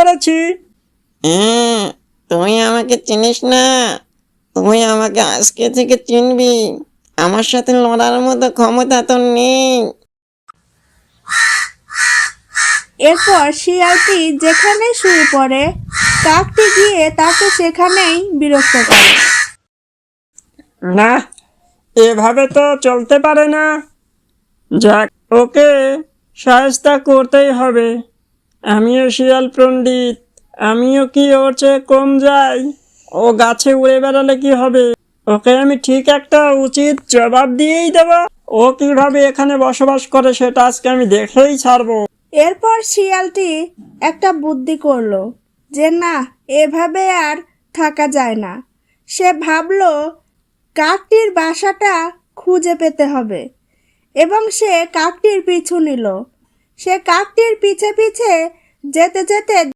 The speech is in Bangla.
করেছি। তুই আমাকে চিনিস না, তুই আমাকে আজকে থেকে চিনবি। আমার সাথে লড়ার মতো ক্ষমতা তোর নেই। এরপর শিয়ালটি যেখানে শুয়ে পড়ে, কাকটি গিয়ে তাকে সেখানেই বিরক্ত করে। না, এভাবে তো চলতে পারে না। যাক, ওকে শায়েস্তা করতেই হবে। আমিও শিয়াল পণ্ডিত, আমিও কি ওর চেয়ে কম যাই? ও গাছে উড়ে বেড়ালে কি হবে? ওকে আমি ঠিক একটা উচিত জবাব দিয়েই দেব। ও কিভাবে এখানে বসবাস করে সেটা আজকে আমি দেখেই ছাড়বো। এরপর শিয়ালটি একটা বুদ্ধি করলো যে না, এভাবে আর থাকা যায় না। সে ভাবলো কাকটির বাসাটা খুঁজে পেতে হবে এবং সে কাকটির পিছু নিল। সে কাকটির পিছে পিছে যেতে যেতে